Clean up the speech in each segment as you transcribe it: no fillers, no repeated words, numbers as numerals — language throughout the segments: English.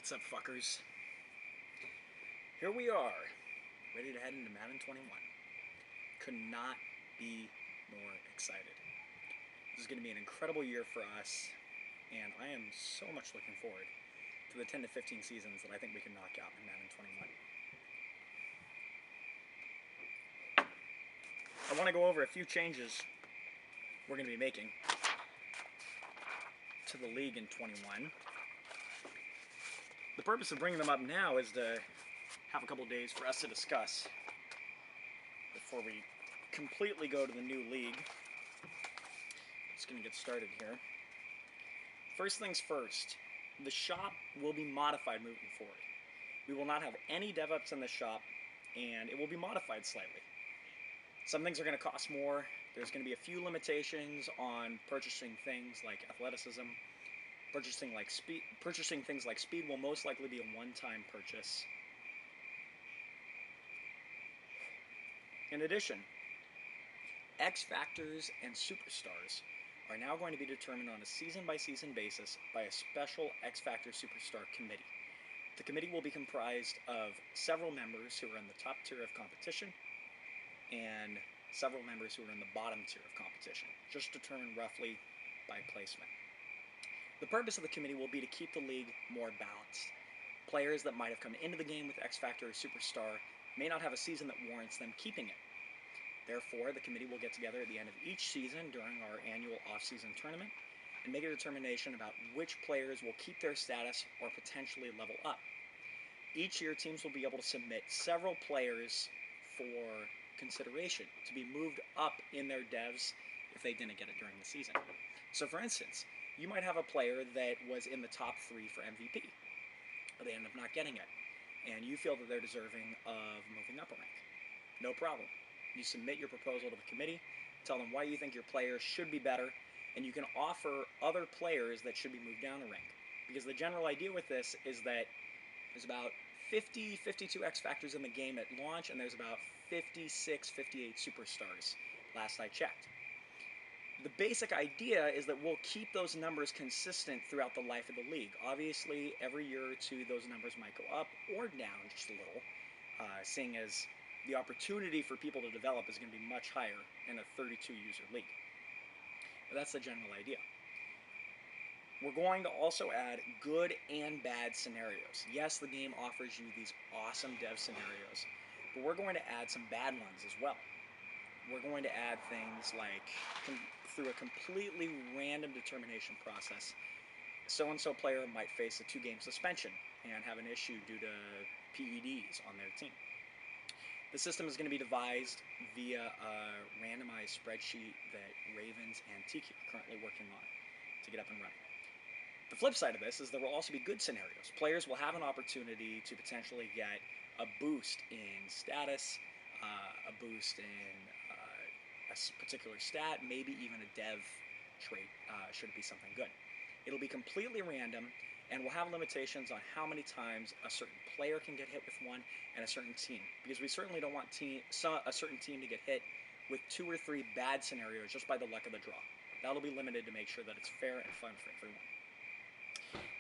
What's up, fuckers? Here we are, ready to head into Madden 21. Could not be more excited. This is going to be an incredible year for us, and I am so much looking forward to the 10 to 15 seasons that I think we can knock out in Madden 21. I want to go over a few changes we're going to be making to the league in 21. The purpose of bringing them up now is to have a couple days for us to discuss before we completely go to the new league. Just going to get started here. First things first, the shop will be modified moving forward. We will not have any dev-ups in the shop, and it will be modified slightly. Some things are going to cost more. There's going to be a few limitations on purchasing things like athleticism. Purchasing things like speed will most likely be a one-time purchase. In addition, X Factors and Superstars are now going to be determined on a season-by-season basis by a special X Factor Superstar committee. The committee will be comprised of several members who are in the top tier of competition and several members who are in the bottom tier of competition, just determined roughly by placement. The purpose of the committee will be to keep the league more balanced. Players that might have come into the game with X Factor or Superstar may not have a season that warrants them keeping it. Therefore, the committee will get together at the end of each season during our annual off-season tournament and make a determination about which players will keep their status or potentially level up. Each year, teams will be able to submit several players for consideration to be moved up in their devs if they didn't get it during the season. So for instance, you might have a player that was in the top 3 for MVP, but they end up not getting it, and you feel that they're deserving of moving up a rank. No problem. You submit your proposal to the committee, tell them why you think your player should be better, and you can offer other players that should be moved down a rank. Because the general idea with this is that there's about 50, 52 X Factors in the game at launch, and there's about 56, 58 Superstars, last I checked. The basic idea is that we'll keep those numbers consistent throughout the life of the league. Obviously, every year or two, those numbers might go up or down just a little, seeing as the opportunity for people to develop is going to be much higher in a 32-user league. But that's the general idea. We're going to also add good and bad scenarios. Yes, the game offers you these awesome dev scenarios, but we're going to add some bad ones as well. We're going to add things like, through a completely random determination process, so-and-so player might face a 2-game suspension and have an issue due to PEDs on their team. The system is going to be devised via a randomized spreadsheet that Ravens and Tiki are currently working on to get up and running. The flip side of this is there will also be good scenarios. Players will have an opportunity to potentially get a boost in status, a boost in a particular stat, maybe even a dev trait, should it be something good. It'll be completely random, and we'll have limitations on how many times a certain player can get hit with one and a certain team, because we certainly don't want a certain team to get hit with 2 or 3 bad scenarios just by the luck of the draw. That'll be limited to make sure that it's fair and fun for everyone.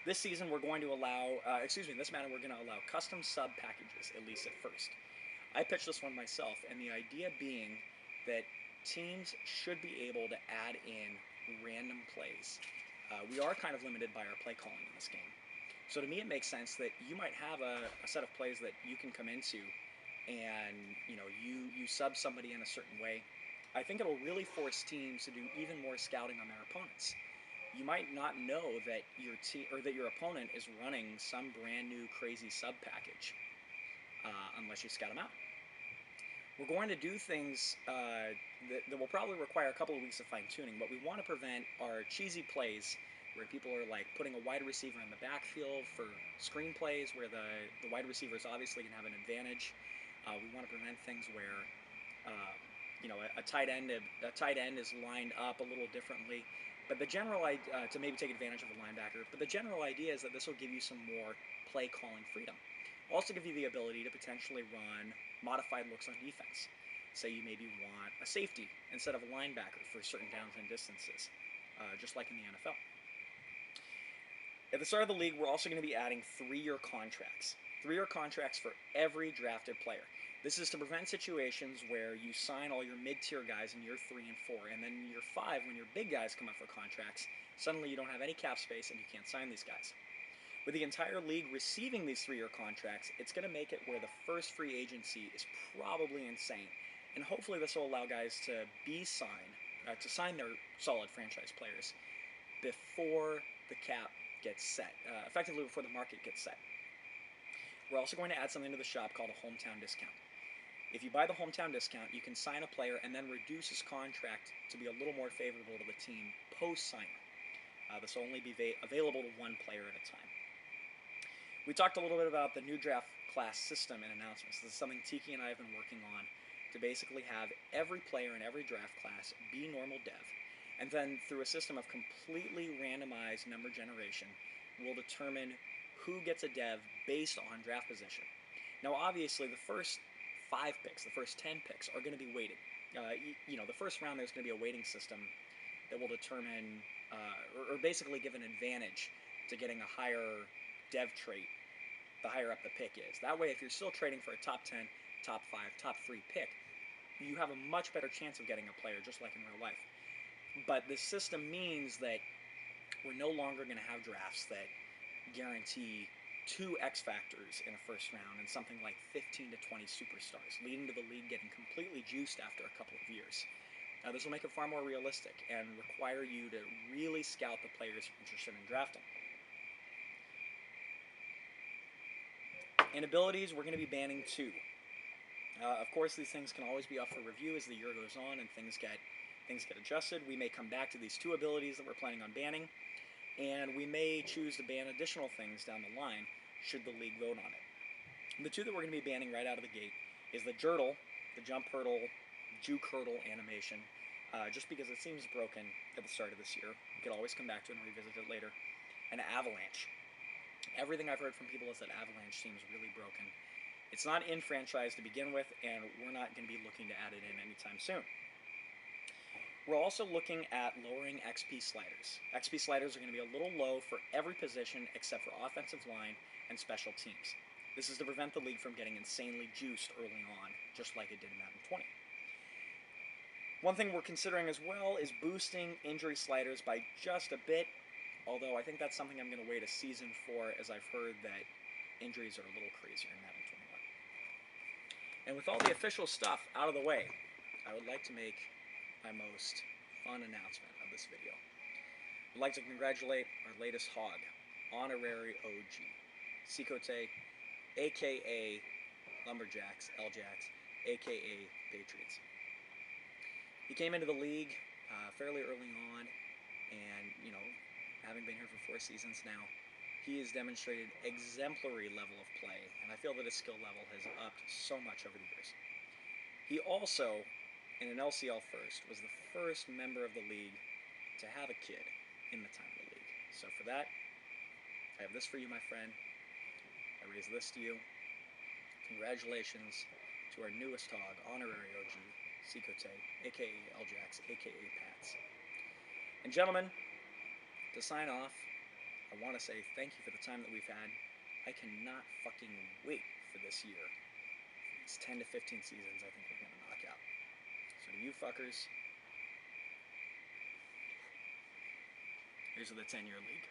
This season, we're going to allow, this Madden, we're going to allow custom sub packages, at least at first. I pitched this one myself, and the idea being that teams should be able to add in random plays. We are kind of limited by our play calling in this game. So to me, it makes sense that you might have a set of plays that you can come into and, you sub somebody in a certain way. I think it'll really force teams to do even more scouting on their opponents. You might not know that your opponent is running some brand new crazy sub package unless you scout them out. We're going to do things that will probably require a couple of weeks of fine-tuning. What we want to prevent are cheesy plays where people are like putting a wide receiver in the backfield for screen plays where the wide receiver is obviously going to have an advantage. We want to prevent things where a tight end is lined up a little differently. But the general idea, to maybe take advantage of a linebacker, but the general idea is that this will give you some more play calling freedom. Also give you the ability to potentially run modified looks on defense. Say you maybe want a safety instead of a linebacker for certain downs and distances, just like in the NFL. At the start of the league, we're also going to be adding 3-year contracts. 3-year contracts for every drafted player. This is to prevent situations where you sign all your mid-tier guys in year 3 and 4, and then in year 5, when your big guys come up for contracts, suddenly you don't have any cap space and you can't sign these guys. With the entire league receiving these 3-year contracts, it's going to make it where the first free agency is probably insane. And hopefully this will allow guys to sign their solid franchise players before the cap gets set, effectively before the market gets set. We're also going to add something to the shop called a hometown discount. If you buy the hometown discount, you can sign a player and then reduce his contract to be a little more favorable to the team post-signing. This will only be available to one player at a time. We talked a little bit about the new draft class system and announcements. This is something Tiki and I have been working on to basically have every player in every draft class be normal dev. And then through a system of completely randomized number generation, we'll determine who gets a dev based on draft position. Now obviously the first 5 picks, the first 10 picks are going to be weighted. The first round there's going to be a weighting system that will determine, or basically give an advantage to getting a higher dev trait the higher up the pick is. That way if you're still trading for a top 10, top 5, top 3 pick, you have a much better chance of getting a player just like in real life. But this system means that we're no longer going to have drafts that guarantee 2 X factors in a first round and something like 15 to 20 superstars, leading to the league getting completely juiced after a couple of years. This will make it far more realistic and require you to really scout the players you're interested in drafting. In abilities, we're going to be banning 2. Of course, these things can always be up for review as the year goes on and things get adjusted. We may come back to these 2 abilities that we're planning on banning, and we may choose to ban additional things down the line should the league vote on it. The 2 that we're going to be banning right out of the gate is the Jurtle, the jump hurdle, juke hurdle animation, just because it seems broken at the start of this year. We could always come back to it and revisit it later. And Avalanche. Everything I've heard from people is that Avalanche seems really broken. It's not in franchise to begin with, and we're not going to be looking to add it in anytime soon. We're also looking at lowering XP sliders. XP sliders are going to be a little low for every position except for offensive line and special teams. This is to prevent the league from getting insanely juiced early on, just like it did in Madden 20. One thing we're considering as well is boosting injury sliders by just a bit, although I think that's something I'm going to wait a season for, as I've heard that injuries are a little crazier in Madden 21. And with all the official stuff out of the way, I would like to make my most fun announcement of this video. I'd like to congratulate our latest hog, Honorary OG, Cicote, aka Lumberjacks, Ljacks, aka Patriots. He came into the league fairly early on, and, having been here for 4 seasons now, he has demonstrated exemplary level of play, and I feel that his skill level has upped so much over the years. He also, in an LCL first, was the first member of the league to have a kid in the time of the league. So for that, I have this for you, my friend. I raise this to you. Congratulations to our newest hog, Honorary OG, Cicote, aka Ljacks, aka Pats. And gentlemen, to sign off, I want to say thank you for the time that we've had. I cannot fucking wait for this year. It's 10 to 15 seasons I think we're going to knock out. So to you fuckers, here's to the 10-year league.